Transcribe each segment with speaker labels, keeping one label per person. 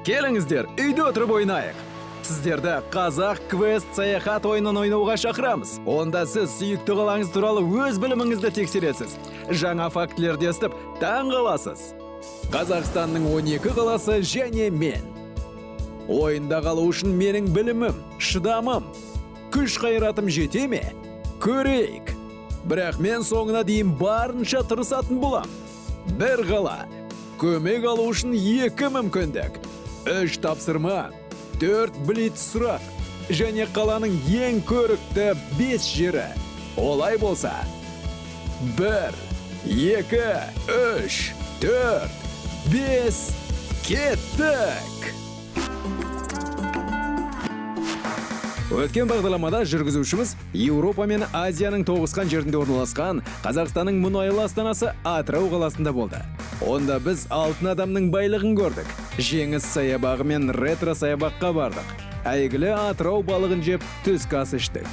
Speaker 1: Келіңіздер, үйде отырып ойнайық. Сіздерді қазақ квест саяхат ойынын ойнауға шақырамыз. Онда сіз сүйікті қалаңыз туралы өз біліміңізді тексересіз. Жаңа фактілерді естіп, таң қаласыз. Қазақстанның 12 қаласы және мен. Ойында қалу үшін менің білімім, шыдамым, күш қайратым жете ме? Көрейік. Бірақ мен соңына дейін барынша тырысатын болам. Бір қала. Көмек алу үшін 2 мүмкіндік. 3 тапсырма, 4 блиц сұрақ және қаланың ең көрікті 5 жері. Олай болса, 1, 2, 3, 4, 5, кеттік! Өткен бағдарламада жүргізушіміз Еуропа мен Азияның тоғысқан жерінде орналасқан Қазақстанның мұнайлы астанасы Атырау қаласында болды. Онда біз алтын адамның байлығын көрдік. Жеңіс саябағы мен ретро саябаққа бардық. Әйгілі Атырау балығын жеп түскі ас іштік.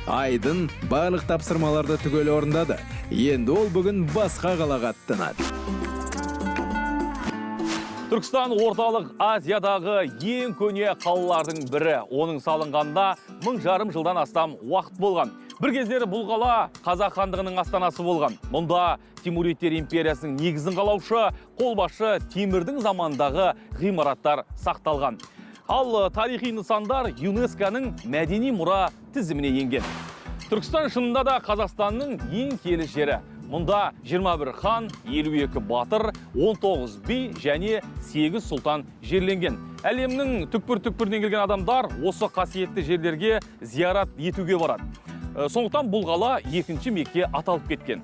Speaker 1: Айдын барлық тапсырмаларды түгел орындады. Енді ол бүгін басқа қалаға аттанады.
Speaker 2: Түркістан орталық Азиядағы ең көне қалалардың бірі. Оның салынғанда 1000 жылдан астам уақыт болған. Бір кездері бұл қала Қазақ хандығының астанасы болған. Мұнда Тимуридтер империясының негізін қалаушы, қолбасшы Темірдің замандағы ғимараттар сақталған. Ал тарихи нысандар ЮНЕСКО-ның мәдени мұра тізіміне енген. Түркістан шынында да Қазақстанның ең киелі жері. Мұнда 21 хан, 52 батыр, 19 би және 8 сұлтан жерленген. Әлемнің түкпір-түкпірінен келген адамдар осы қасиетті жерлерге зиярат етуге барады. Сондықтан бұл қала екінші Мекке аталып кеткен.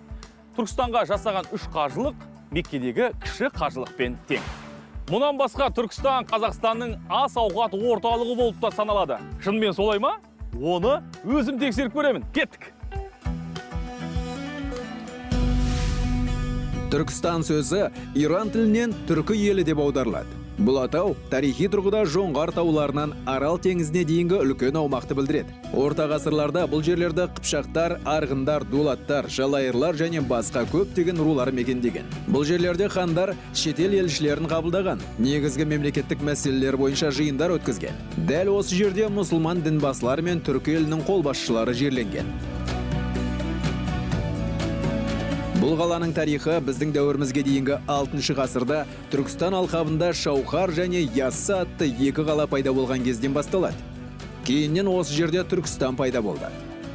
Speaker 2: Түркістанға жасаған 3 қажылық Меккедегі кіші қажылықпен тең. Мұнан басқа Түркістан Қазақстанның ас ауқат орталығы болып та саналады. Шынымен солай ма? Оны өзім тексеріп көремін. Кеттік!
Speaker 1: Түркістан сөзі Иран тілінен түркі елі деп аударылады. Бұл атау тарихи тұрғыда жоңғар тауларынан Арал теңізіне дейінгі үлкен аумақты білдіреді. Орта ғасырларда бұл жерлерді қыпшақтар, арғындар, дулаттар, жалайырлар және басқа көптеген рулар мекендеген. Бұл жерлерде хандар шетел елшілерін қабылдаған, негізгі мемлекеттік мәселелер бойынша жиындар өткізген. Дәл осы жерде мұсылман дінбасылар мен түркі елінің қолбасшылары жерленген. Бұл қаланың тарихы біздің дәуірімізге дейінгі 6 ғасырда Түркістан алқабында Шаухар және Яссы атты 2 қала пайда болған кезден басталады. Кейіннен осы жерде Түркістан пайда болды.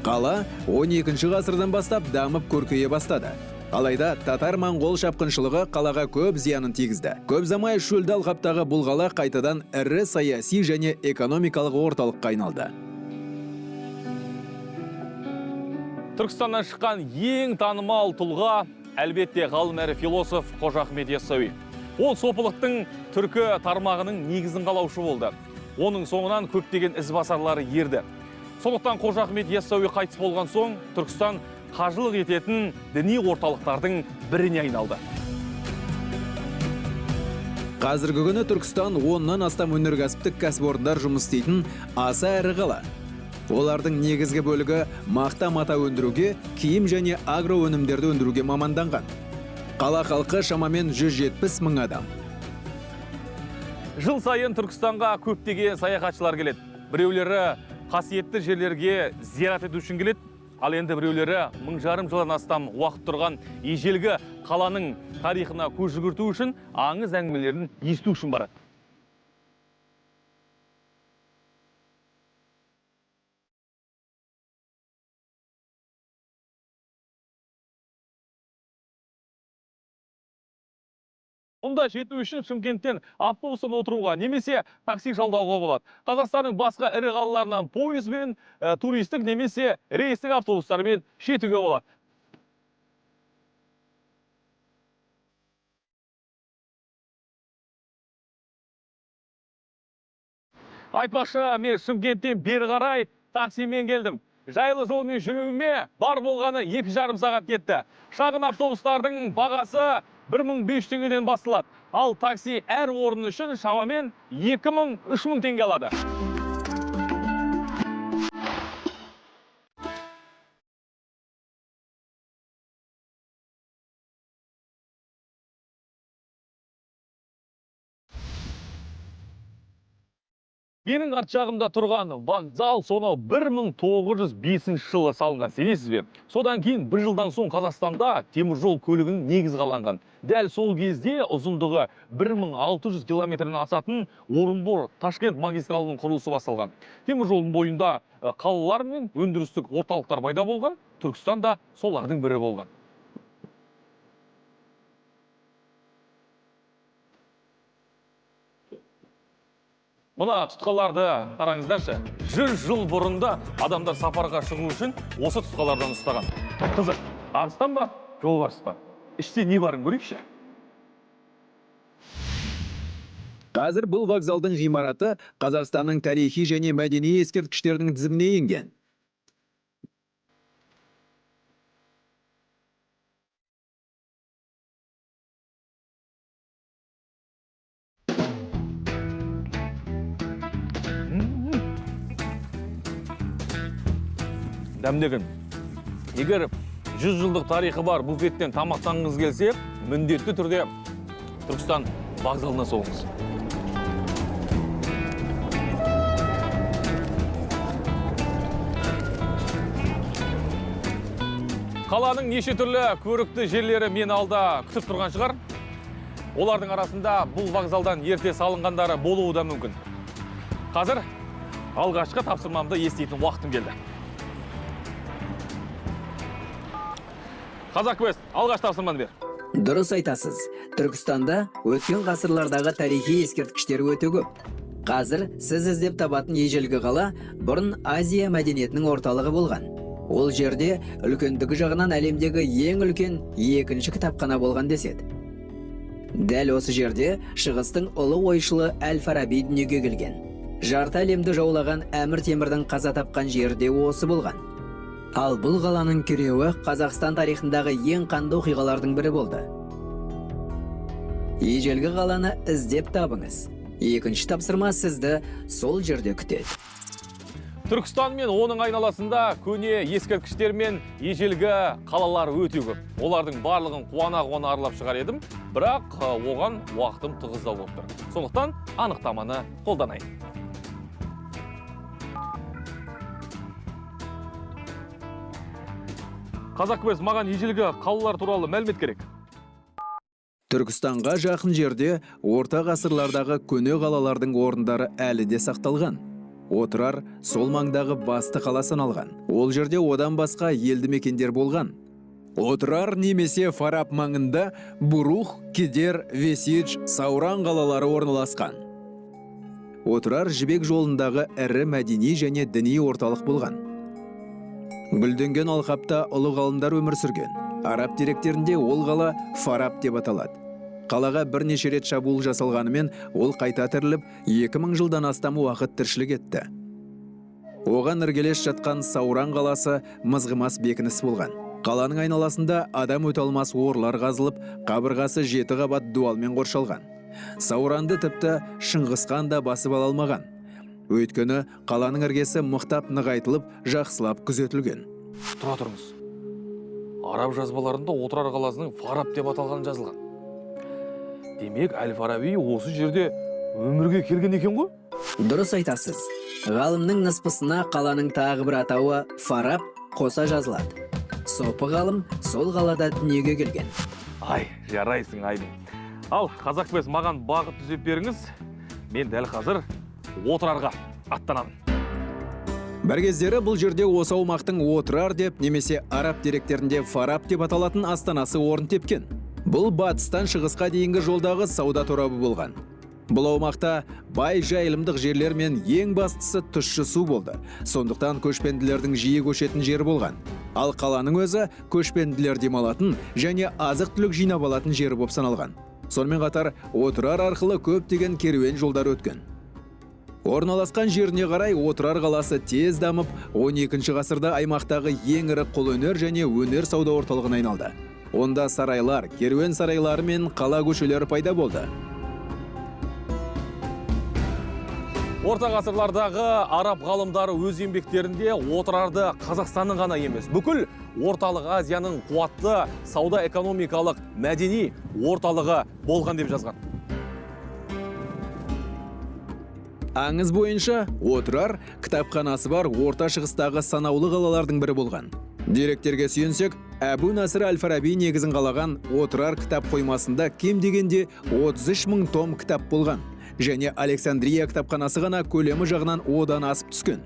Speaker 1: Қала 12 ғасырдан бастап дамып көркейе бастады. Алайда татар-моңғол шапқыншылығы қалаға көп зиянын тигізді. Көп замай шөлді алқаптағы бұл қала қайтадан ірі саяси және экономикалық орталыққа айналды.
Speaker 2: Түркістаннан шыққан ең танымал тұлға әлбетте ғалым әрі философ Қожа Ахмет Яссауи. Ол сопылықтың түркі тармағының негізін қалаушы болды. Оның соңынан көптеген ізбасарлары ерді. Сондықтан Қожа Ахмет Яссауи қайтыс болған соң Түркістан қажылық ететін діни орталықтардың біріне айналды.
Speaker 1: Қазіргі күні Түркістан 10-нан астам өнеркәсіптік кәсіпорындар жұмыс істейтін аса ірі қала. Олардың негізгі бөлігі мақта-мата өндіруге, киім және агро өнімдерді өндіруге маманданған. Қала халқы шамамен 170 мың адам.
Speaker 2: Жыл сайын Түркістанға көптеген саяхатшылар келеді. Біреулері қасиетті жерлерге зиярат ету үшін келеді, ал енді біреулері 1000 жылдан астам уақыт тұрған ежелгі қаланың тарихына көз жүгірту үшін аңыз әңгімелерін есту үшін барады. Мұнда жету үшін Шымкенттен автобусын отыруға немесе такси жалдауға болады. Қазақстанның басқа ірі қалаларынан пойызбен, туристік немесе рейстік автобустармен жетуге болады. Айтпақшы, мен Шымкенттен бері қарай таксимен келдім. Жайлы жолмен жүруіме бар болғаны 2,5 сағат кетті. Шағын автобустардың бағасы 1500 теңгеден басталады. Ал такси әр орын үшін шамамен 2000-3000 теңге алады. Менің арт жағымда тұрған вокзал сонау 1905 жылы салынған, сенесіз бе? Содан кейін бір жылдан соң Қазақстанда теміржол көлігінің негізі қаланған. Дәл сол кезде ұзындығы 1600 километрден асатын Орынбор-Ташкент магистралының құрылысы басталған. Теміржолдың бойында қалалар мен өндірістік орталықтар пайда болған, Түркістан да солардың бірі болған. Мұна тұтқаларды қараңыздаршы. 100 жыл бұрында адамдар сапарға шығу үшін осы тұтқалардан ұстаған. Қызық, арыстан ба, жолбарыс па? Іште не барын көрейікші?
Speaker 1: Қазір бұл вокзалдың ғимараты Қазақстанның тарихи және мәдени ескерткіштерінің тізіміне енген.
Speaker 2: Дәмдеген. Егер 100 жылдық тарихы бар буфеттен тамақтанғыңыз келсе, міндетті түрде Түркістан вокзалына соғыңыз. Қаланың неше түрлі көрікті жерлері мен алда күтіп тұрған шығар. Олардың арасында бұл вокзалдан ерте салынғандары болуы да мүмкін. Қазір алғашқы тапсырмамды еститін уақытым келді. Қазақ Квест, алғаш тапсырманы бер.
Speaker 3: Дұрыс айтасыз. Түркістанда өткен ғасырлардағы тарихи ескерткіштер өте көп. Қазір сіз іздеп табатын ежелгі қала бұрын Азия мәдениетінің орталығы болған. Ол жерде үлкендігі жағынан әлемдегі ең үлкен екінші кітапхана болған деседі. Дәл осы жерде шығыстың ұлы ойшылы Әл-Фараби дүниеге келген. Жарты әлемді жаулаған Әмір Темірдің қаза тапқан жерде осы болған. Ал бұл қаланың күреуі Қазақстан тарихындағы ең қанды оқиғалардың бірі болды. Ежелгі қаланы іздеп табыңыз. Екінші тапсырма сізді сол жерде күтеді.
Speaker 2: Түркістан мен оның айналасында көне ескерткіштер мен ежелгі қалалар өте көп. Олардың барлығын қуана-қуана аралап шығар едім, бірақ оған уақытым тығыздау болып тұр. Сондықтан анықтаманы қолданайын. Қазақ Квест, маған ежелгі қалалар туралы мәлімет керек.
Speaker 1: Түркістанға жақын жерде орта ғасырлардағы көне қалалардың орындары әлі де сақталған. Отырар сол маңдағы басты қала саналған. Ол жерде одан басқа елді мекендер болған. Отырар немесе Фарап маңында Бурух, Кедер, Весидж, Сауран қалалары орналасқан. Отырар жібек жолындағы ірі мәдени және діни орталық болған. Гүлденген алқапта ұлы ғалымдар өмір сүрген. Араб деректерінде ол қала Фарап деп аталады. Қалаға бірнеше рет шабуыл жасалғанымен, ол қайта тіріліп, 2000 жылдан астам уақыт тіршілік етті. Оған іргелес жатқан Сауран қаласы мызғымас бекініс болған. Қаланың айналасында адам өте алмас орлар қазылып, қабырғасы 7 қабат дуалмен қоршалған. Сауранды тіпті Шыңғысхан да басып ала алмаған. Өйткені қаланың іргесі мықтап нығайтылып, жақсылап күзетілген.
Speaker 2: Тұра тұрыңыз. Араб жазбаларында Отырар қаласының Фарап деп аталған жазылған. Демек, Әл-Фараби осы жерде өмірге келген екен ғой?
Speaker 3: Дұрыс айтасыз. Ғалымның ныспысына қаланың тағы бір атауы Фарап қоса жазылады. Сопы ғалым сол қалада дүниеге келген.
Speaker 2: Ай, жарайсың Айдын. Ал Қазақ Квест, маған бағыт түзеп беріңіз. Мен дәл қазір Отырарға аттанамын.
Speaker 1: Бір кездері бұл жерде осы аумақтың Отырар деп, немесе араб деректерінде Фарап деп аталатын астанасы орын тепкен. Бұл батыстан шығысқа дейінгі жолдағы сауда торабы болған. Бұл аумақта бай жайылымдық жерлер мен ең бастысы тұщы су болды. Сондықтан көшпенділердің жиі көшетін жері болған. Ал қаланың өзі көшпенділер демалатын және азық-түлік жинап алатын жері болып саналған. Сонымен қатар Отырар арқылы көптеген керуен жолдар өткен. Орналасқан жеріне қарай Отырар қаласы тез дамып, 12 ғасырда аймақтағы ең ірі қолөнер және өнер сауда орталығына айналды. Онда сарайлар, керуен сарайлары мен қала көшелері пайда болды.
Speaker 2: Орта ғасырлардағы араб ғалымдары өз еңбектерінде Отырарды Қазақстанның ғана емес, бүкіл орталық Азияның қуатты сауда-экономикалық мәдени орталығы болған деп жазған.
Speaker 1: Аңыз бойынша Отырар кітапханасы бар орта шығыстағы санаулы қалалардың бірі болған. Деректерге сүйенсек, Әбу Насыр Әл-Фараби негізін қалаған Отырар кітап қоймасында кем дегенде 33 мың том кітап болған. Және Александрия кітапханасы ғана көлемі жағынан одан асып түскен.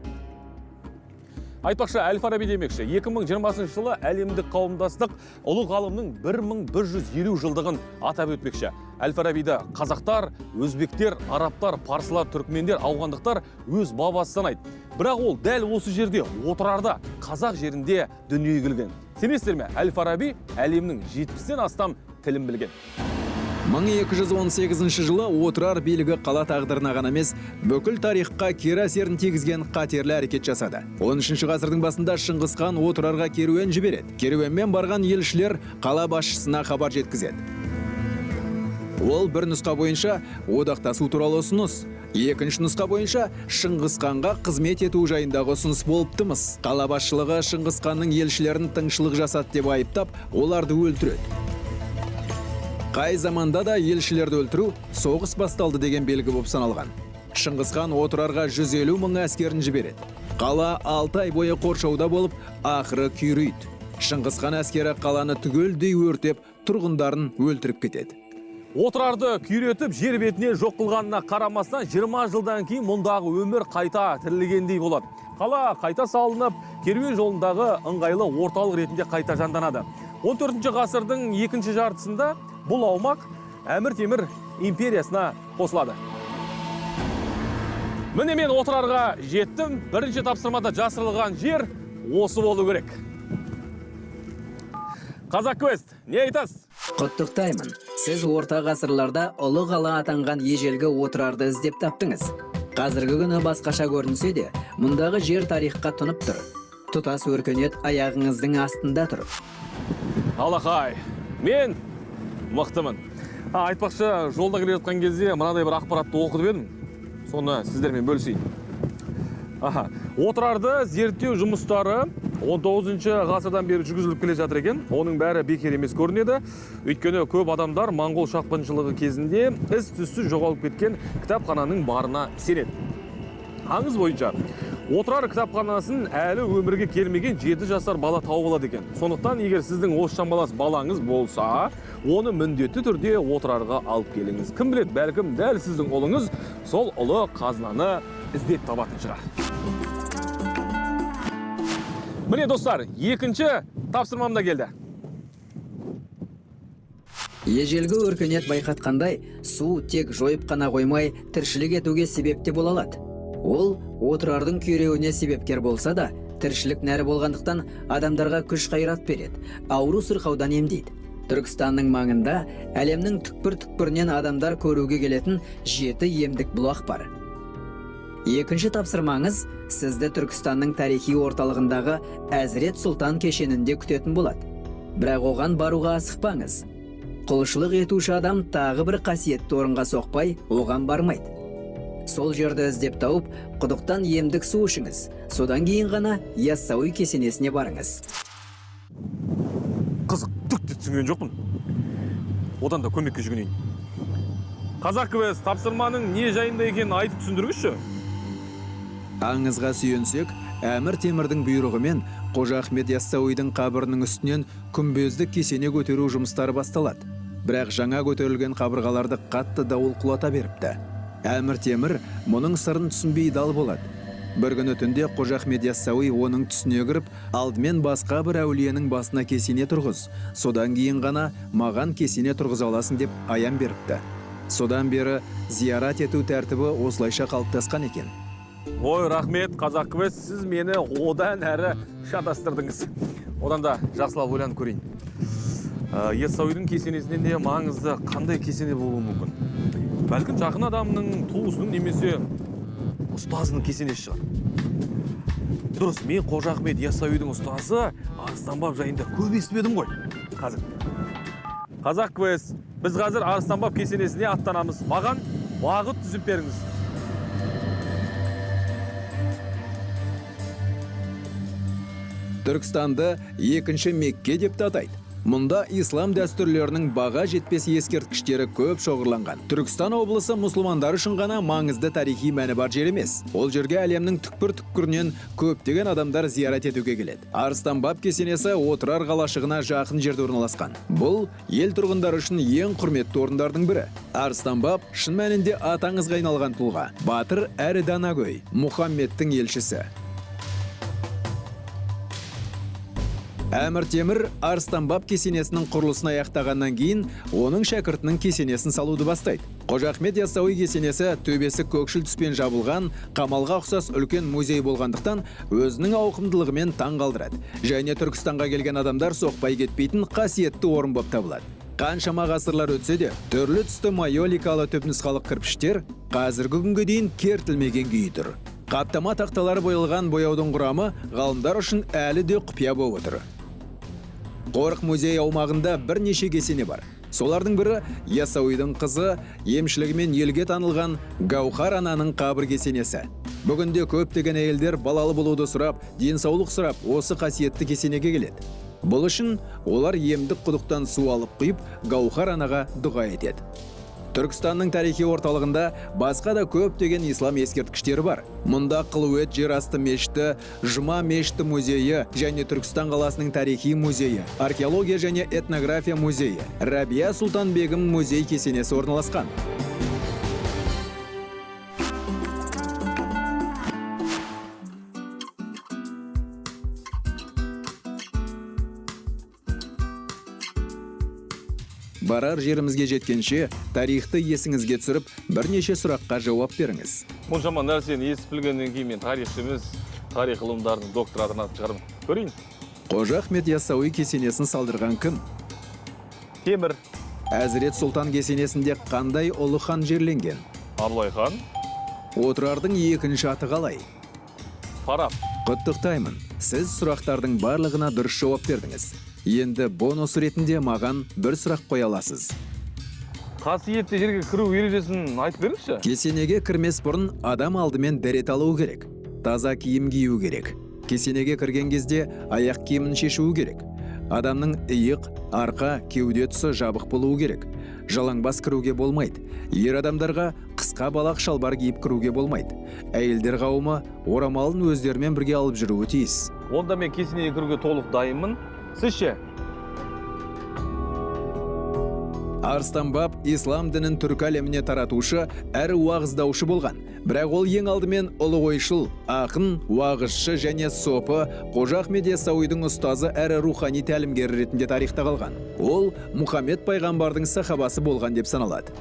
Speaker 2: Айтпақшы, Әл-Фараби демекші, 2020 жылы әлемдік қауымдастық ұлы ғалымның 1150 жылдығын атап өтпекші. Әл-Фарабиді қазақтар, өзбектер, арабтар, парсылар, түркмендер, ауғандықтар өз бабасы санайды. Бірақ ол дәл осы жерде, Отырарда, қазақ жерінде дүниеге келген. Сенесіздер ме? Әл-Фараби әлемнің 70-тен астам тілін білген.
Speaker 1: 1218 жылы Отырар билігі қала тағдырына ғана емес, бүкіл тарихқа кері әсерін тигізген қатерлі әрекет жасады. 13 ғасырдың басында Шыңғыс хан Отырарға керуен жібереді. Керуенмен барған елшілер қала басшысына хабар жеткізеді. Ол бір нұсқа бойынша одақтасу туралы ұсыныс, екінші нұсқа бойынша Шыңғыс ханға қызмет ету жайындағы ұсыныс болыпты-мыс. Қала басшылығы Шыңғыс ханның елшілерін тыңшылық жасады деп айыптап, оларды өлтіреді. Қай заманда да елшілерді өлтіру соғыс басталды деген белгі болып саналған. Шыңғыс хан Отырарға 150 мың әскерін жібереді. Қала 6 ай бойы қоршауда болып, ақыры күйрейді. Шыңғыс хан әскері қаланы түгелдей өртеп, тұрғындарын өлтіріп кетеді.
Speaker 2: Отырарды күйретіп, жер бетіне жоқ қылғанына қарамастан 20 жылдан кейін мұндағы өмір қайта тірілгендей болады. Қала қайта салынып, керуен жолындағы ыңғайлы орталық ретінде қайта жанданады. 14 ғасырдың екінші жартысында бұл аумақ Әмір Темір империясына қосылады. Міне мен Отырарға жеттім. Бірінші тапсырмада жасырылған жер осы болу керек. Қазақ Квест, не айтасыз?
Speaker 3: Құттықтаймын. Сіз орта ғасырларда ұлы қала атанған ежелгі Отырарды іздеп таптыңыз. Қазіргі күні басқаша көрінсе де, мұндағы жер тарихқа тұнып тұр. Тұтас өркениет аяғыңыздың астында тұр.
Speaker 2: Алақай, мен мықтымын. Айтпақшы, жолда келе жатқан кезде мынадай бір ақпаратты оқып едім. Соны сіздермен бөлісейін. Отырарды зерттеу жұмыстары 19 ғасырдан бері жүргізіліп келе жатыр екен. Оның бәрі бекер емес көрінеді. Өйткені көп адамдар моңғол шапқыншылығы кезінде із-түзсіз жоғалып кеткен кітапхананың барына сенеді. Аңыз бойынша, Отырар кітапханасын әлі өмірге келмеген 7 жасар бала тауып алады екен. Сондықтан, егер сіздің осшамалас балаңыз болса, оны міндетті түрде Отырарға алып келіңіз. Кім біледі, бәлкім дәл сіздің ұлыңыз сол ұлы қазынаны іздеп табатын шығар. Міне достар, екінші тапсырмам да келді.
Speaker 3: Ежелгі өркениет байқатқандай, су тек жойып қана қоймай, тіршілік етуге себеп те бола алады. Ол Отырардың күйреуіне себепкер болса да, тіршілік нәрі болғандықтан адамдарға күш қайрат береді, ауру сырқаудан емдейді. Түркістанның маңында әлемнің түкпір-түкпірінен адамдар көруге келетін 7 емдік бұлақ бар. Екінші тапсырмаңыз сізді Түркістанның тарихи орталығындағы Әзірет Сұлтан кешенінде күтетін болады. Бірақ оған баруға асықпаңыз. Құлшылық етуші адам тағы бір қасиетті орынға соқпай, оған бармайды. Сол жерді іздеп тауып, құдықтан емдік су ішіңіз. Содан кейін ғана Яссауи кесенесіне барыңыз.
Speaker 2: Қызық, түкті түсінген жоқпын. Одан да көмекке жүгінейін. Қазақ Квест тапсырманың не жайында екенін айтып түсіндіргізші.
Speaker 1: Аңызға сүйенсек, Әмір Темірдің бұйрығымен Қожа Ахмет Яссауидің қабірінің үстінен күмбезді кесене көтеру жұмыстары басталады. Бірақ жаңа көтерілген қабырғаларды қатты дауыл құлата беріпті. Әмір Темір мұның сырын түсінбей дал болады. Бір күні түнде Қожа Ахмет Яссауи оның түсіне кіріп, алдымен басқа бір әулиенің басына кесене тұрғыз. Содан кейін ғана маған кесене тұрғыз аласың деп аян беріпті. Содан бері зиярат ету тәртібі осылайша қалыптасқан екен.
Speaker 2: Ой, рахмет, Қазақ Квест, сіз мені одан әрі шатастырдыңыз. Одан да жақсылап ойланып көрейін. Яссауидің кесенесінен де маңызды қандай кесене болуы мүмкін? Бәлкім жақын адамның туысының немесе ұстазының кесенесі шығар. Дұрыс, мен Қожа Ахмет Яссауидің ұстазы Арыстанбап жайында көп естіп ғой. Қазақ Квест, біз қазір Арыстанбап кесенесіне аттанамыз. Маған уақыт түзіп беріңіз.
Speaker 1: Түркістанды екінші Мекке деп те атайды. Мұнда ислам дәстүрлерінің баға жетпес ескерткіштері көп шоғырланған. Түркістан облысы мұсылмандар үшін ғана маңызды тарихи мәні бар жер емес. Ол жерге әлемнің түкпір-түкпірінен көптеген адамдар зиярат етуге келеді. Арыстан баб кесенесі отырар қалашығына жақын жерде орналасқан. Бұл ел тұрғындары үшін ең құрметті орындардың бірі. Арыстан баб шын мәнінде аты аңызға айналған тұлға. Батыр әрі данагөй, Мұхаммедтің елшісі. Әмір Темір Арыстан баб кесенесінің құрылысын аяқтағаннан кейін, оның шәкіртінің кесенесін салуды бастайды. Қожа Ахмет Яссауи кесенесі төбесі көкшіл түспен жабылған, қамалға ұқсас үлкен музей болғандықтан, өзінің ауқымдылығымен таң қалдырады. Және Түркістанға келген адамдар соқпай кетпейтін қасиетті орын болып табылады. Қаншама ғасырлар өтсе де, түрлі түсті майоликалы түпнұсқалық кірпіштер қазіргі күнге дейін кертілмеген күйі тұр. Қаптама тақталары боялған бояудың құрамы ғалымдар үшін әлі де құпия болып отыр. Қорық музей аумағында бірнеше кесене бар. Солардың бірі Яссауидің қызы, емшілігімен елге танылған Гаухар ананың қабір кесенесі. Бүгінде көптеген әйелдер балалы болуды сұрап, денсаулық сұрап, осы қасиетті кесенеге келеді. Бұл үшін олар емдік құдықтан су алып құйып, Гаухар анаға дұға етеді. Түркістанның тарихи орталығында басқа да көптеген ислам ескерткіштері бар. Мұнда Қылует жерасты мешіті, Жұма мешіті музейі және Түркістан қаласының тарихи музейі, археология және этнография музейі, Рабия Сұлтан-бегім музей кесенесі орналасқан. Барар жерімізге жеткенше, тарихты есіңізге түсіріп, бірнеше сұраққа жауап беріңіз.
Speaker 2: Мұншама нәрсені естіп білгеннен кейін мен тарихшы емес, тарих ғылымдарының доктор атанатын шығармын. Көрейін.
Speaker 1: Қожа Ахмет Яссауи кесенесін салдырған кім?
Speaker 2: Темір.
Speaker 1: Әзірет Сұлтан кесенесінде қандай ұлы хан жерленген?
Speaker 2: Абылай хан.
Speaker 1: Отырардың екінші аты қалай?
Speaker 2: Фараб.
Speaker 1: Құттықтаймын. Сіз сұрақтардың барлығына дұрыс жауап бердіңіз. Енді бонус ретінде маған бір сұрақ қоя аласыз.
Speaker 2: Қасиетті жерге кіру ережесін айтып беріңізші?
Speaker 1: Кесенеге кірмес бұрын адам алдымен дәрет алу керек. Таза киім кию керек. Кесенеге кірген кезде аяқ киімін шешуі керек. Адамның иық, арқа, кеуде тұсы жабық болуы керек. Жалаңбас кіруге болмайды. Ер адамдарға қысқа балақ шалбар киіп кіруге болмайды. Әйелдер қауымы орамалын өздерімен бірге алып жүруі тиіс.
Speaker 2: Онда мен кесенеге кіруге толық дайынмын. Сіз ше?
Speaker 1: Арыстан баб ислам дінін түркі әлеміне таратушы, әрі уағыздаушы болған. Бірақ ол ең алдымен ұлы ойшыл, ақын, уағызшы және сопы Қожа Ахмет Яссауидің ұстазы әрі рухани тәлімгері ретінде тарихта қалған. Ол Мұхаммед пайғамбардың сахабасы болған деп саналады.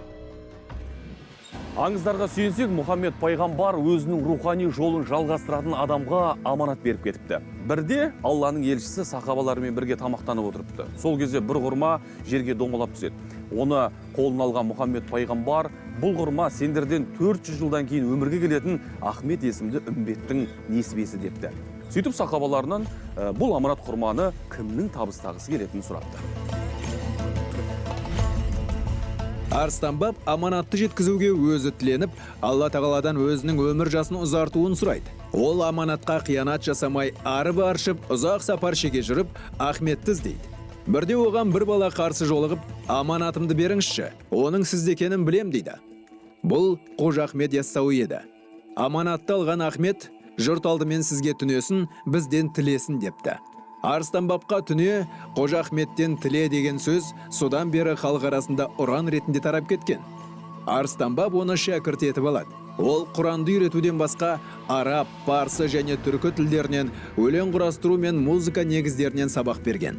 Speaker 2: Аңыздарға сүйенсек, Мұхаммед пайғамбар өзінің рухани жолын жалғастыратын адамға аманат беріп кетіпті. Бірде Алланың елшісі сахабаларымен бірге тамақтанып отырыпты. Сол кезде бір құрма жерге домалап түседі. Оны қолына алған Мұхаммед пайғамбар, бұл құрма сендерден 400 жылдан кейін өмірге келетін Ахмет есімді үмбеттің несібесі депті. Сөйтіп сахабаларынан бұл аманат құрманы кімнің табыстағысы келетінін сұрапты.
Speaker 1: Арыстан баб аманатты жеткізуге өзі тіленіп, Алла тағаладан өзінің өмір жасын ұзартуын сұрайды. Ол аманатқа қиянат жасамай, арып аршып, ұзақ сапар шеге жүріп, Ахметті іздейді. Бірде оған бір бала қарсы жолығып, аманатымды беріңізші, оның сізде екенін білем дейді. Бұл Қожа Ахмет Яссауи еді. Аманатты алған Ахмет, жұрт алдымен сізге түнесін, бізден тілесін депті. Арыстан бабқа түне Қожа Ахметтен тіле деген сөз содан бері халық арасында ұран ретінде тарап кеткен. Арыстан баб оны шәкірт етіп алады. Ол Құранды үйретуден басқа араб, парсы және түркі тілдерінен, өлең құрастыру мен музыка негіздерінен сабақ берген.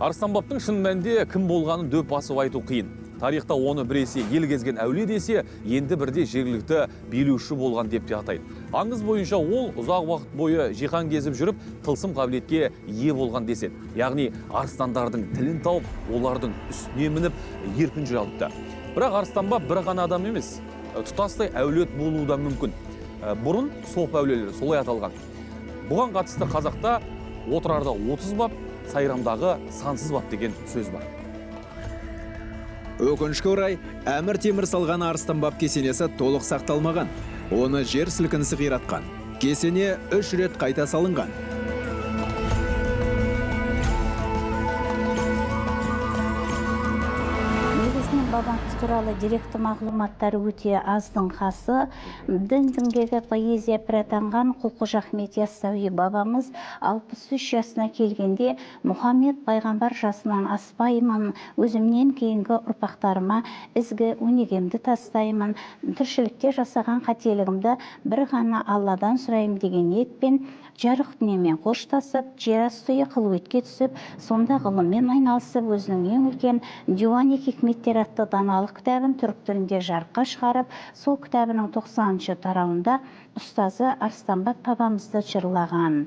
Speaker 2: Арыстан бабтың шын мәнінде кім болғанын дөп басып айту қиын. Тарихта оны біресе ел кезген әулие десе, енді бірде жергілікті билеуші болған деп те атайды. Аңыз бойынша ол ұзақ уақыт бойы жиһан кезіп жүріп, тылсым қабілетке ие болған деседі. Яғни арыстандардың тілін тауып, олардың үстіне мініп, еркін жүре алыпты. Бірақ арыстан баб бір ғана адам емес, тұтастай әулет болуы да мүмкін. Бұрын соп әулиелері солай аталған. Бұған қатысты қазақта отырарда 30 бап, сайрамдағы сансыз бап деген сөз бар.
Speaker 1: Өкінішке орай, Әмір Темір салған Арыстан баб кесенесі толық сақталмаған. Оны жер сілкінісі қиратқан. Кесене 3 рет қайта салынған.
Speaker 4: туралы деректі мағлұматтар өте аздың қасы. Дін-діңгегі поэзия пірі атанған Құл Қожа Ахмет Яссауи бабамыз 63 жасына келгенде Мұхаммед пайғамбар жасынан аспаймын, өзімнен кейінгі ұрпақтарыма ізгі өнегемді тастаймын, тіршілікте жасаған қателігімді бір ғана Алладан сұраймын деген ниетпен жарық дүниемен қоштасып, жер асты қылуетке түсіп, сонда ғылыммен айналысып, өзінің ең үлкен Диуани хикметтер атты даналық кітабын түрік тілінде жарыққа шығарып, сол кітабының 90-шы тарауында ұстазы Арыстанбап бабамызды жырлаған.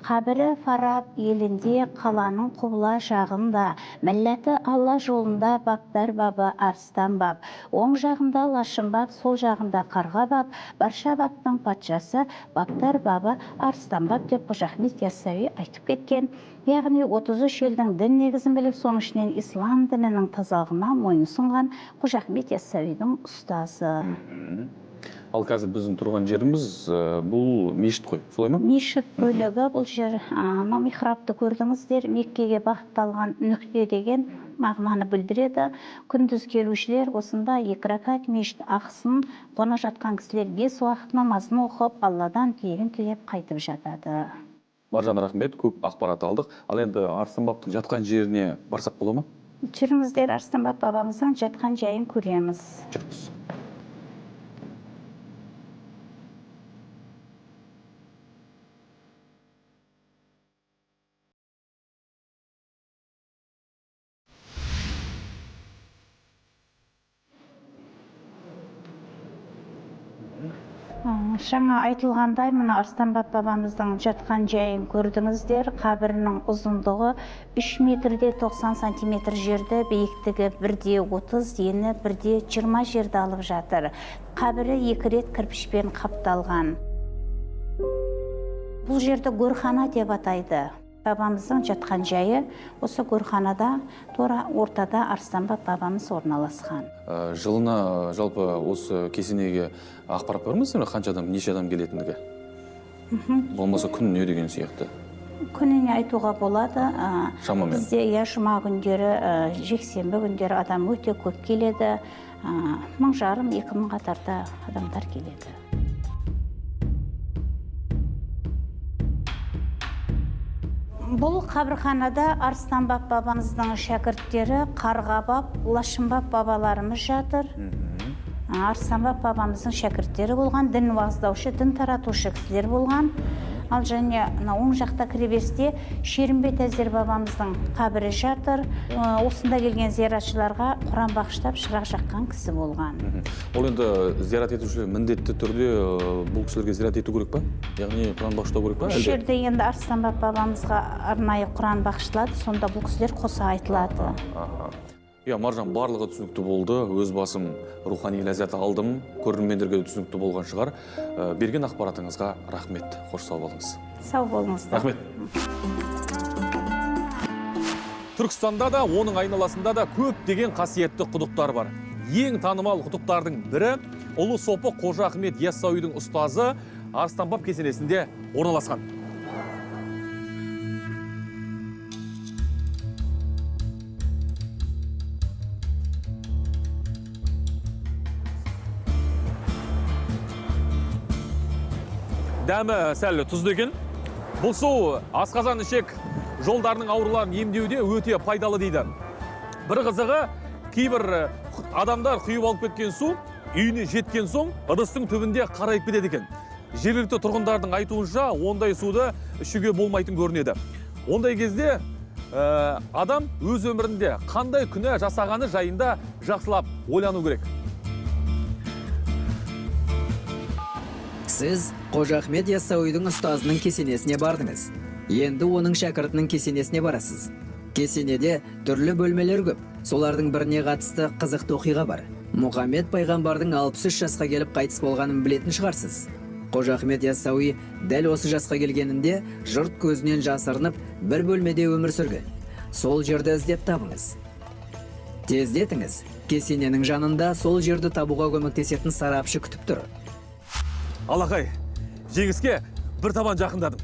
Speaker 4: Қабірі Фараб елінде, қаланың құбыла жағында, милләті Алла жолында баптар бабы Арыстанбап. Оң жағында Лашынбап, сол жағында Қарға бап, барша баптың патшасы баптар бабы Арыстанбап деп Қожа Ахмет Яссауи айтып кеткен. Яғни 33 елдің дін негізін біліп, соның ішінен ислам дінінің тазалығына мойынсұнған Қожа Ахмет Яссауидің ұстазы.
Speaker 2: Ал қазір біздің тұрған жеріміз бұл мешіт қой, солай ма?
Speaker 4: Мешіт бөлігі, бұл жер михрабты көрдіңіздер, Меккеге бағытталған нүкте деген мағынаны білдіреді. Күндіз келушілер осында 2 ракат мешіт ақысын, қона жатқан кісілер 5 уақыт намазын оқып, Алладан тілегін тілеп қайтып жатады.
Speaker 2: Маржан, рахмет, көп ақпарат алдық. Ал енді Арыстанбаптың жатқан жеріне барсақ бола ма?
Speaker 4: Жүріңіздер, Арыстанбап бабамыздың жатқан жайын көреміз.
Speaker 2: Жүріңіз.
Speaker 4: Жаңа айтылғандай, мына Арыстанбап бабамыздың жатқан жайын көрдіңіздер. Қабірінің ұзындығы 3 метрде 90 сантиметр жерді, биіктігі 1,30, ені 1,20 жерді алып жатыр. Қабірі 2 рет кірпішпен қапталған. Бұл жерді Гөрхана деп атайды. Бабамыздың жатқан жайы осы Гөрханада, тура ортада Арыстанбап бабамыз орналасқан.
Speaker 2: Жылына жалпы осы кесенеге ақпарат бар ма сіздер? Қанша адам, неше адам келетіндігі? Болмаса күніне деген сияқты?
Speaker 4: Күніне айтуға болады.
Speaker 2: Шамамен.
Speaker 4: Бізде жұма күндері, жексенбі күндері адам өте көп келеді. 1500-2000 қатарда адамдар келеді. Бұл қабірханада Арыстанбап бабамыздың шәкірттері Қарға бап, Лашынбап бабаларымыз жатыр. Арыстанбап бабамыздың шәкірттері болған, дін уағыздаушы, дін таратушы кісілер болған. Ал және оң жақта кіреберісте Шерімбет әздер бабамыздың қабірі жатыр. Осында келген зияратшыларға Құран бағыштап шырақ жаққан кісі болған.
Speaker 2: Ол енді зиярат етушілер міндетті түрде бұл кісілерге зиярат ету керек па? Яғни Құран бағыштау керек па?
Speaker 4: Бұл жерде енді Арыстанбап бабамызға арнайы Құран бағышталады, сонда бұл кісілер қоса айтылады.
Speaker 2: Маржан, барлығы түсінікті болды. Өз басым рухани ләззат алдым. Көрермендерге түсінікті болған шығар. Берген ақпаратыңызға рахмет. Қош сау болыңыз.
Speaker 4: Сау болыңыздар.
Speaker 2: Рахмет. Түркістанда да, оның айналасында да көптеген қасиетті құдықтар бар. Ең танымал құдықтардың бірі Ұлы Сопы Қожа Ахмет Яссауидің ұстазы Арыстанбап кесенесінде орналасқан. Дәмі сәлі тұзды екен. Бұл су асқазан ішек жолдарының ауруларын емдеуде өте пайдалы дейді. Бір қызығы, кейбір адамдар құйып алып кеткен су үйіне жеткен соң ыдыстың түбінде қарайып кетеді екен. Жергілікті тұрғындардың айтуынша ондай суды ішуге болмайтын көрінеді. Ондай кезде адам өз өмірінде қандай күнә жасағаны жайында жақсылап ойлану керек.
Speaker 3: Сіз Қожа Ахмет Яссауидің ұстазының кесенесіне бардыңыз. Енді оның шәкіртінің кесенесіне барасыз. Кесенеде түрлі бөлмелер көп. Солардың біріне қатысты қызықты оқиға бар. Мұхаммед пайғамбардың 63 жасқа келіп қайтыс болғанын білетін шығарсыз. Қожа Ахмет Яссауи дәл осы жасқа келгенінде жұрт көзінен жасырынып бір бөлмеде өмір сүрген. Сол жерді іздеп табыңыз. Тездетіңіз. Кесененің жанында сол жерді табуға көмектесетін сарапшы күтіп тұр.
Speaker 2: Алақай, жеңіске бір табан жақындадым.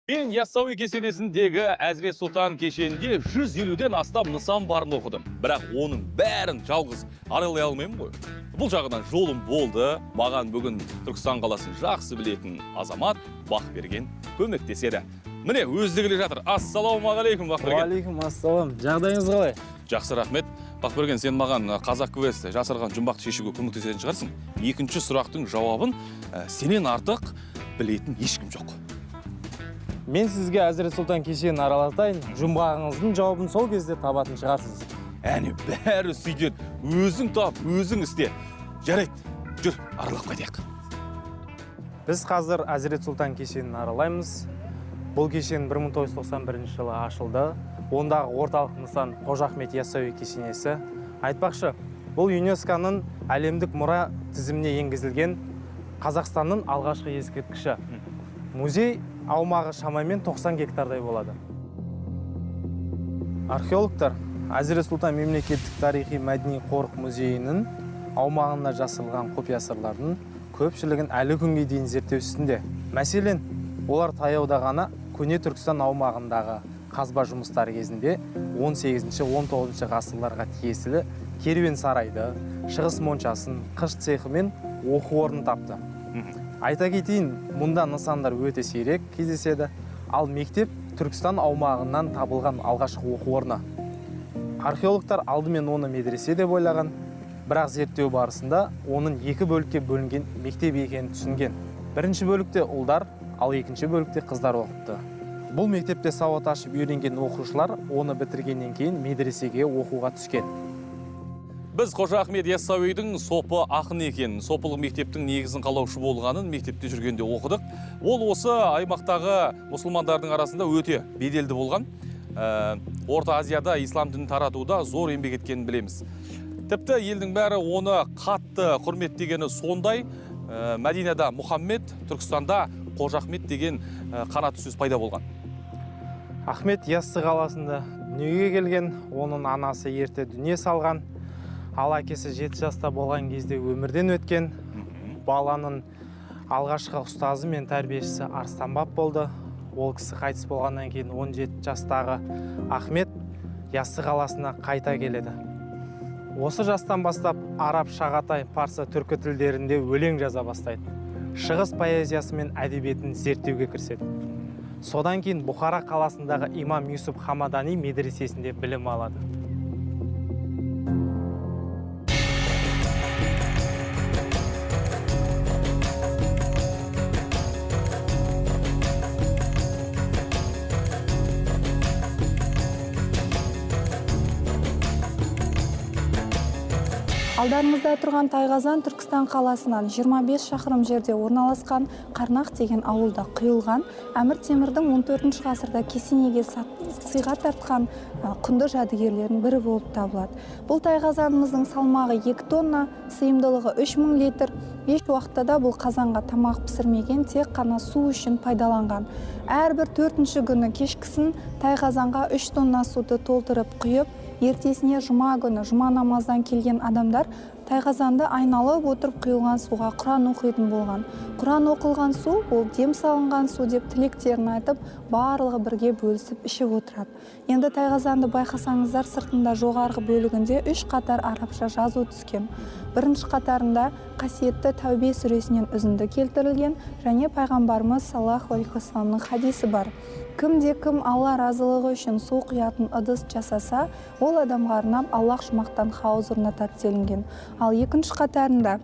Speaker 2: Мен Яссауи кесенесіндегі Әзірет Сұлтан кешенінде 150-ден астам нысан барын оқыдым. Бірақ оның бәрін жалғыз аралай алмаймын ғой. Бұл жағынан жолым болды. Маған бүгін Түркістан қаласын жақсы білетін азамат Бақберген көмектеседі. Міне, өзі келе жатыр. Ассалаумағалейкум, Бақберген.
Speaker 5: Уалейкум ассалам. Жағдайыңыз қалай?
Speaker 2: Жақсы, рахмет. Бақберген, сен маған қазақ квесті жасырған жұмбақты шешуге көмектесетін шығарсың. Екінші сұрақтың жауабын сенен артық білетін ешкім жоқ.
Speaker 5: Мен сізге Әзірет Сұлтан кешенін аралатайын. Жұмбағыңыздың жауабын сол кезде табатын шығарсыз.
Speaker 2: Әне бәрі сөйтеді. Өзің тап, өзің істе. Жарайды, жүр, аралап қайтайық.
Speaker 5: Біз қазір Әзірет Сұлтан кешенін аралаймыз. Бұл кешен 1991 жылы ашылды. Ондағы орталық нысан Қожа Ахмет Яссауи кесенесі. Айтпақшы, бұл ЮНЕСКО-ның әлемдік мұра тізіміне енгізілген Қазақстанның алғашқы ескерткіші. Музей аумағы шамамен 90 гектардай болады. Археологтар Әзірет Сұлтан мемлекеттік тарихи мәдени қорық музейінің аумағында жасырылған құпия-сырлардың көпшілігін әлі күнге дейін зерттеу үстінде. Мәселен, олар таяуда ғана көне Түркістан аумағындағы қазба жұмыстары кезінде 18-19 ғасырларға тиесілі керуен сарайды, шығыс моншасын, қыш цехы мен оқу орнын тапты. Айта кетейін, мұнда нысандар өте сирек кездеседі, ал мектеп Түркістан аумағынан табылған алғашқы оқу орны. Археологтар алдымен оны медресе деп ойлаған, бірақ зерттеу барысында оның екі бөлікке бөлінген мектеп екенін түсінген. Бірінші бөлікте ұлдар, ал екінші бөлікте қыздар оқыпты. Бұл мектепте сауат ашып үйренген оқушылар оны бітіргеннен кейін медресеге оқуға түскен.
Speaker 2: Біз Қожа Ахмет Яссауидің сопы ақын екенін, сопылық мектептің негізін қалаушы болғанын мектепте жүргенде оқыдық. Ол осы аймақтағы мұсылмандардың арасында өте беделді болған. Орта Азияда ислам дінін таратуда зор еңбек еткенін білеміз. Тіпті елдің бәрі оны қатты құрметтегені сондай. Мәдинада Мұхаммед, Түркістанда Қожа Ахмет деген қанатты сөз пайда болған.
Speaker 5: Ахмет Яссы қаласында дүниеге келген, оның анасы ерте дүние салған. Ал әкесі 7 жаста болған кезде өмірден өткен. Баланың алғашқы ұстазы мен тәрбиешісі Арыстанбап болды. Ол кісі қайтыс болғаннан кейін 17 жастағы Ахмет Яссы қаласына қайта келеді. Осы жастан бастап араб, шағатай, парсы, түркі тілдерінде өлең жаза бастайды. Шығыс поэзиясы мен әдебиетін зерттеуге кіріседі. Содан кейін Бұхара қаласындағы имам Юсуп Хамадани медресесінде білім алады.
Speaker 6: Алдарыңызда тұрған Тайқазан Түркістан қаласынан 25 шақырым жерде орналасқан Қарнақ деген ауылда құйылған Әмір Темірдің 14 ғасырда кесенеге сыйға тартқан құнды жәдігерлердің бірі болып табылады. Бұл Тайқазанымыздың салмағы 2 тонна, сыйымдылығы 3000 литр. Еш уақытта да бұл қазанға тамақ пісірмеген, тек қана су үшін пайдаланған. Әрбір 4-ші күні кешкісін Тайқазанға 3 тонна суды толтырып құйып, ертесіне жұма күні жұма намаздан келген адамдар Тайқазанды айналып отырып құйылған суға Құран оқитын болған. Құран оқылған су, ол дем салынған су деп тілектерін айтып, барлығы бірге бөлісіп ішіп отырады. Енді Тайқазанды байқасаңыздар, сыртында жоғарғы бөлігінде 3 қатар арабша жазу түскен. Бірінші қатарында қасиетті Тәубе сүресінен үзінді келтірілген, және пайғамбарымыз саллаллаху алейхи уассаламның хадисі бар. Кімде-кім Алла разылығы үшін су құятын ыдыс жасаса, ол адамға арнап Аллах жұмақтан хауыз орнатады делінген. Ал екінші қатарында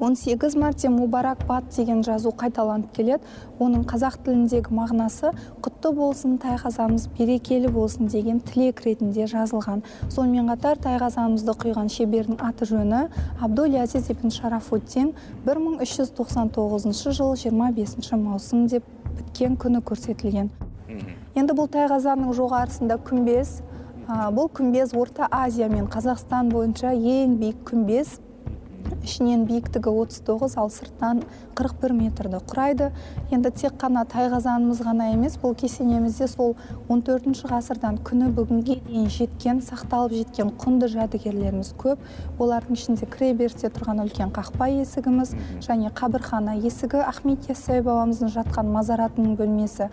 Speaker 6: 18 мәрте Мубарак бат деген жазу қайталанып келеді. Оның қазақ тіліндегі мағынасы құтты болсын Тайқазанымыз, берекелі болсын деген тілек ретінде жазылған. Сонымен қатар Тайқазанымызды құйған шебердің аты жөні Абдул-Азиз ибн Шарафуддин 1399 жыл 25 маусым деп біткен күні көрсетілген. Енді бұл Тайқазанның жоғарысында күмбез. Бұл күмбез Орта Азия мен Қазақстан бойынша ең биік күмбез. ішінен биіктігі 39, ал сырттан 41 метрді құрайды. Енді тек қана тайқазанымыз ғана емес, бұл кесенемізде сол 14 ғасырдан күні бүгінге дейін жеткен, сақталып жеткен құнды жәдігерлеріміз көп. Олардың ішінде кіреберісте тұрған үлкен қақпа есігіміз, және қабірхана есігі, Ахмет Яссауи бабамыздың жатқан мазаратының бөлмесі,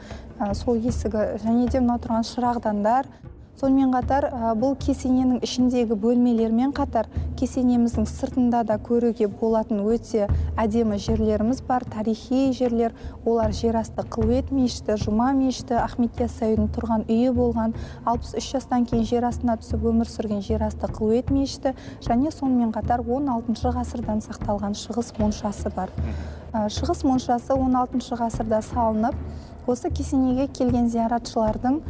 Speaker 6: сол есігі, және де мынау тұрған шырағдандар. Сонымен қатар бұл кесененің ішіндегі бөлмелермен қатар кесенеміздің сыртында да көруге болатын өте әдемі жерлеріміз бар, тарихи жерлер. Олар жерасты Қылует мешіті, Жұма мешіті, Ахмет Яссауидің тұрған үйі болған, 63 жастан кейін жер астына түсіп өмір сүрген жерасты Қылует мешіті, және сонымен қатар 16 ғасырдан сақталған Шығыс моншасы бар. Шығыс моншасы 16 ғасырда салынып, осы кесенеге келген зияратшылардың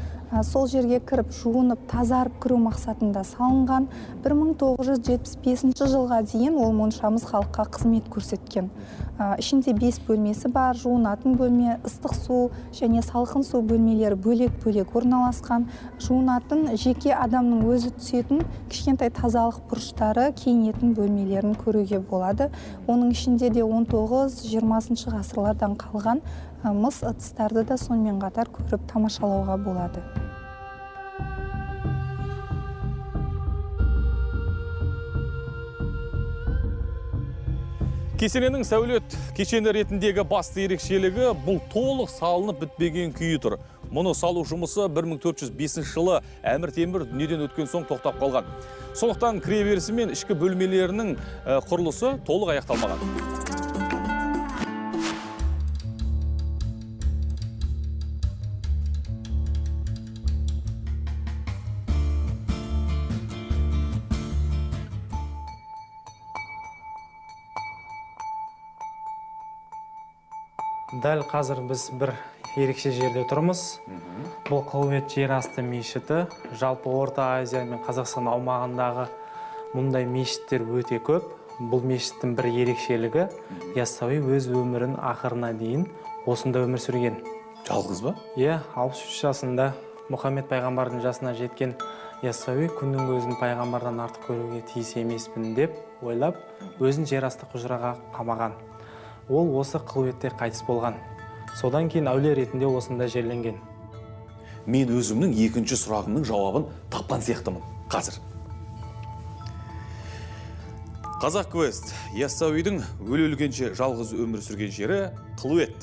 Speaker 6: сол жерге кіріп, жуынып, тазарып кіру мақсатында салынған. 1975 жылға дейін ол моншамыз халыққа қызмет көрсеткен. Ішінде 5 бөлмесі бар, жуынатын бөлме, ыстық су және салқын су бөлмелері бөлек-бөлек орналасқан. Жуынатын жеке адамның өзі түсетін кішкентай тазалық бұрыштары, киінетін бөлмелерін көруге болады. Оның ішінде де 19-20 ғасырлардан қалған мыс ыдыстарды да сонымен қатар көріп тамашалауға болады.
Speaker 2: Кесененің сәулет кешені ретіндегі басты ерекшелігі бұл толық салынып бітпеген күйі тұр. Мұны салу жұмысы 1405 жылы Әмір Темір дүниеден өткен соң тоқтап қалған. Сондықтан кіреберісі мен ішкі бөлмелерінің құрылысы толық аяқталмаған.
Speaker 5: Дәл қазір біз бір ерекше жерде тұрмыз. Бұл Қылует жерасты мешіті. Жалпы Орта Азия мен Қазақстан аумағындағы мұндай мешіттер өте көп. Бұл мешіттің бір ерекшелігі Яссауи өз өмірін ақырына дейін осында өмір сүрген.
Speaker 2: Жалғыз ба?
Speaker 5: 63 жасында Мұхаммед пайғамбардың жасына жеткен Яссауи күннің көзін пайғамбардан артық көруге тиіс емеспін деп ойлап, өзін жерасты құжыраға қамаған. Ол осы Қылуетте қайтыс болған. Содан кейін әулие ретінде осында жерленген.
Speaker 2: Мен өзімнің екінші сұрағымның жауабын тапқан сияқтымын қазір. Қазақ Квест, Яссауидің өле-өлгенше жалғыз өмір сүрген жері Қылует.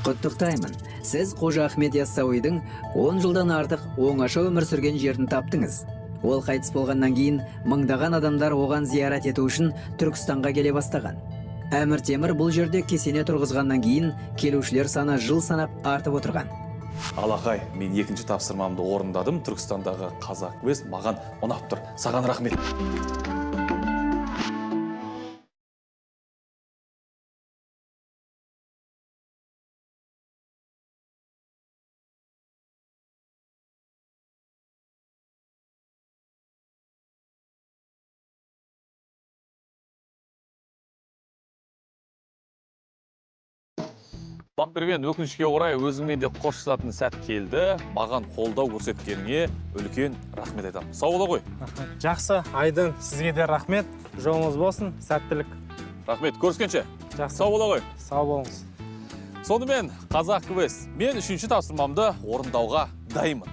Speaker 3: Құттықтаймын. Сіз Қожа Ахмет Яссауидің 10 жылдан артық оңаша өмір сүрген жерін таптыңыз. Ол қайтыс болғаннан кейін мыңдаған адамдар оған зиярат ету үшін Түркістанға келе бастаған. Әмір Темір бұл жерде кесене тұрғызғаннан кейін келушілер саны жыл санап артып отырған.
Speaker 2: Алақай, мен екінші тапсырмамды орындадым. Түркістандағы Қазақ Квест маған ұнап тұр. Саған рахмет. Бақберген, өкінішке орай өзіңмен де қоштасатын сәт келді. Маған қолдау көрсеткеніңе үлкен рахмет айтамын. Сау бола ғой.
Speaker 5: Жақсы, Айдын, сізге де рахмет. Жолыңыз болсын, сәттілік.
Speaker 2: Рахмет, көріскенше.
Speaker 5: Жақсы.
Speaker 2: Сау бола ғой.
Speaker 5: Сау болыңыз.
Speaker 2: Сонымен, Қазақ Квест, мен үшінші тапсырмамды орындауға дайынмын.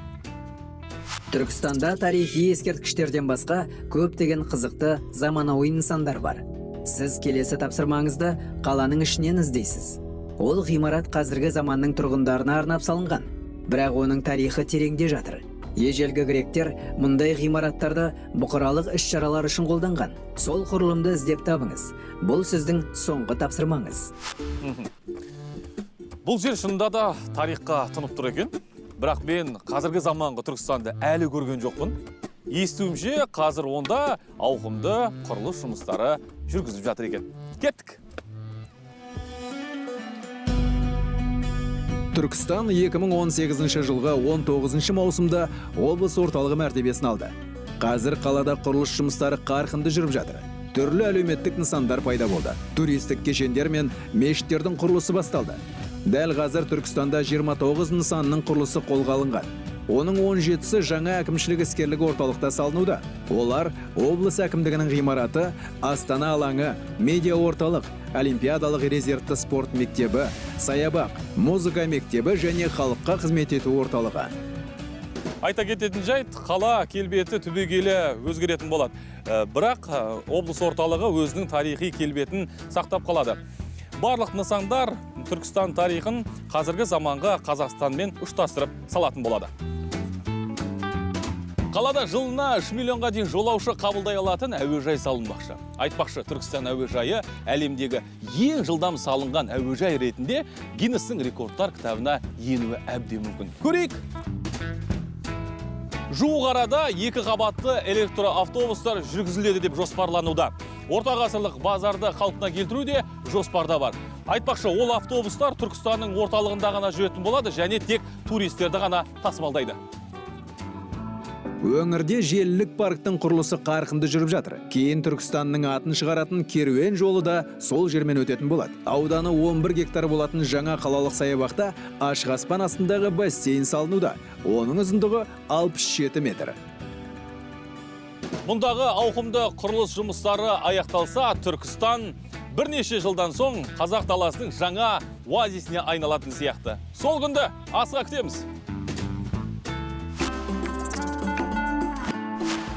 Speaker 3: Түркістанда тарихи ескерткіштерден басқа көптеген қызықты заманауи нысандар бар. Сіз келесі тапсырмаңызды қаланың ішінен іздейсіз. Ол ғимарат қазіргі заманның тұрғындарына арнап салынған, бірақ оның тарихы тереңде жатыр. Ежелгі гректер мұндай ғимараттарды бұқаралық іс-шаралар үшін қолданған. Сол құрылымды іздеп табыңыз. Бұл сіздің соңғы тапсырмаңыз.
Speaker 2: Бұл жер шынында да тарихқа тынып тұр екен. Бірақ мен қазіргі заманғы Түркістанды әлі көрген жоқпын. Естуімше қазір онда ауқымды құрылыс жұмыстары жүргізіп жатыр екен. Кеттік!
Speaker 1: Түркістан 2018 жылғы 19 маусымда облыс орталығы мәртебесін алды. Қазір қалада құрылыс жұмыстары қарқынды жүріп жатыр. Түрлі әлеуметтік нысандар пайда болды. Туристік кешендер мен мешіттердің құрылысы басталды. Дәл қазір Түркістанда 29 нысанның құрылысы қолға алынған. Оның 17-сі жаңа әкімшілік іскерлік орталықта салынуда. Олар облыс әкімдігінің ғимараты, Астана алаңы, медиа орталық, олимпиадалық резервті спорт мектебі, саябақ, музыка мектебі және халыққа қызмет ету орталығы.
Speaker 2: Айта кететін жайт, қала келбеті түбегейлі өзгеретін болады. Бірақ облыс орталығы өзінің тарихи келбетін сақтап қалады. Барлық нысандар Түркістан тарихын қазіргі заманға Қазақстанмен ұштастырып салатын болады. Қалада жылына 3 миллионға дейін жолаушы қабылдай алатын әуежай салынбақшы. Айтпақшы, Түркістан әуежайы әлемдегі ең жылдам салынған әуежай ретінде Гиннестің рекордтар кітабына енуі әбден мүмкін. Көрейік! Жуық арада 2 қабатты электроавтобустар жүргізіледі деп жоспарлануда. Орта ғасырлық базарды қалпына келтіру де жоспарда бар. Айтпақшы, ол автобустар Түркістанның орталығында ғана жүретін болады және тек туристерді ғана тасымалдайды.
Speaker 1: Өңірде желілік парктың құрылысы қарқынды жүріп жатыр. Кейін Түркістанның атын шығаратын керуен жолы да сол жермен өтетін болады. Ауданы 11 гектар болатын жаңа қалалық саябақта ашық аспан астындағы бассейн салынуда. Оның ұзындығы 67 метр.
Speaker 2: Мұндағы ауқымды құрылыс жұмыстары аяқталса, Түркістан бірнеше жылдан соң қазақ даласының жаңа оазисіне айналатын сияқты. Сол күнді асыға күтеміз.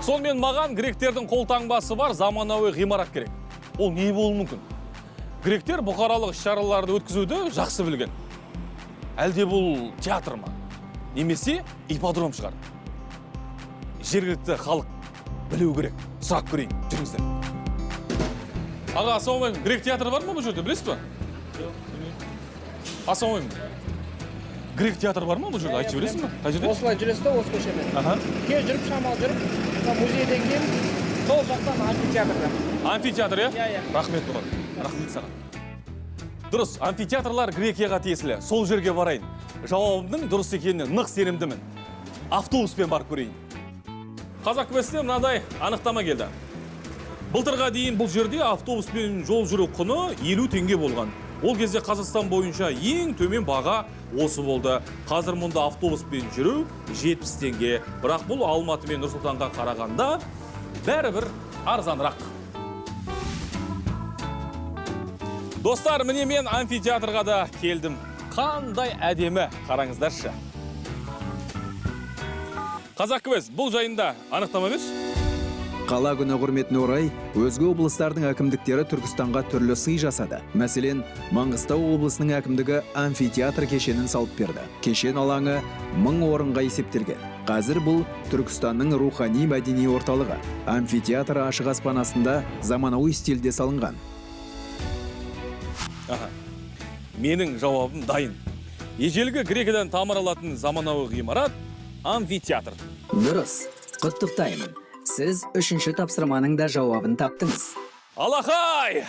Speaker 2: Сонымен маған гректердің қолтаңбасы бар заманауи ғимарат керек. Ол не болуы мүмкін? Гректер бұқаралық іс-шараларды өткізуді жақсы білген. Әлде бұл театр ма? Немесе ипподром шығар? Жергілікті халық білу керек. Сұрақ көрейін, жүріңіздер. Аға, ассалаумағалейкум. Грек театры бар ма бұл жерде, білесіз ба? Ассалаумағалейкум. Грек театры бар ма бұл жерде? Айтып бересің ба? Қай жерде?
Speaker 7: Осылай жүресіз да, осы көшемен.
Speaker 2: Аха.
Speaker 7: Кейін жүріп, шамал жүріп, музейден кейін сол жақтан амфитеатрда.
Speaker 2: Амфитеатр, иә?
Speaker 7: Иә.
Speaker 2: Рахмет болар. Рахмет саған. Дұрыс, амфитеатрлар Грекияға тиесілі. Сол жерге барайын. Жауабымның дұрыс екеніне нық сенімдімін. Автобуспен барып көрейін. Қазақ квестте мынадай анықтама келді. Былтырға дейін бұл жерде автобуспен жол жүру құны 50 теңге болған. Ол кезде Қазақстан бойынша ең төмен баға осы болды. Қазір мұнда автобуспен жүру 70 теңге. Бірақ бұл Алматы мен Нұр-Сұлтанға қарағанда бәрібір арзанырақ. Достар, міне мен амфитеатрға да келдім. Қандай әдемі, қараңыздаршы. Қазақ квест, бұл жайында анықтама берші.
Speaker 1: Қала күні құрметіне орай, өзге облыстардың әкімдіктері Түркістанға түрлі сый жасады. Мәселен, Маңғыстау облысының әкімдігі амфитеатр кешенін салып берді. Кешен алаңы 1000 орынға есептелген. Қазір бұл Түркістанның рухани мәдени орталығы. Амфитеатр ашық аспан астында заманауи стильде салынған.
Speaker 2: Менің жауабым дайын. Ежелгі Грекиядан тамыр алатын заманауи ғимарат амфитеатр.
Speaker 3: Дұрыс, құттықтаймын. Сіз 3-ші тапсырманың да жауабын таптыңыз.
Speaker 2: Алақай!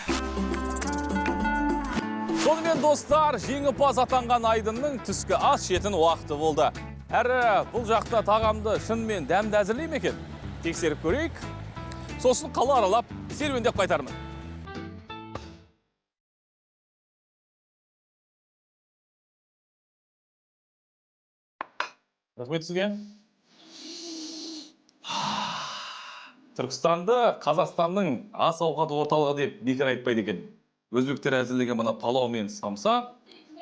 Speaker 2: Сонымен достар, жеңімпаз атанған Айдынның түскі ас жейтін уақыты болды. Әрі бұл жақта тағамды шынымен дәмді әзірлей ме екен? Тексеріп көрейік. Сосын қала аралап серуендеп қайтармын. Рахмет сізге. Түркістанды Қазақстанның ас ауқат орталығы деп бекер айтпайды екен. Өзбектер әзірлеген мына палау мен самса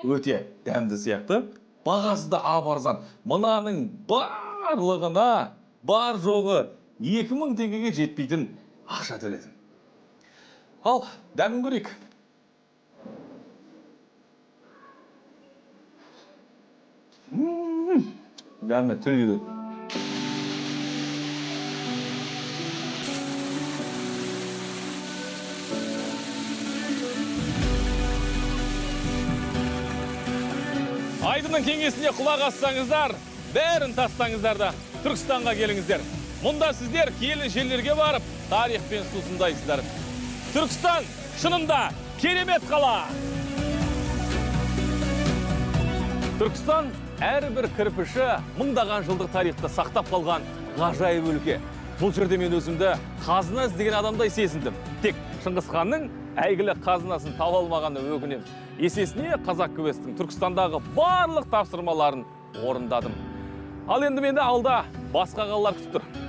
Speaker 2: өте дәмді сияқты. Бағасы да арзан. Мынаның барлығына бар жоғы 2000 теңгеге жетпейтін ақша төледім. Ал, дәмін көрейік. Дәмі түлейді. Айдынның кеңесіне құлақ ассаңыздар, бәрін тастаңыздар да Түркістанға келіңіздер. Мұнда сіздер киелі жерлерге барып, тарихпен сусындайсыздар. Түркістан шынында керемет қала! Түркістан әрбір кірпіші мыңдаған жылдық тарихты сақтап қалған ғажайып өлке. Бұл жерде мен өзімді қазына іздеген адамдай сезіндім. Тек Шыңғыс ханның әйгілі қазынасын таба алмағаны өкінем. Есесіне Қазақ квесттің Түркістандағы барлық тапсырмаларын орындадым. Ал енді менде алда басқа қалалар күтіп тұр.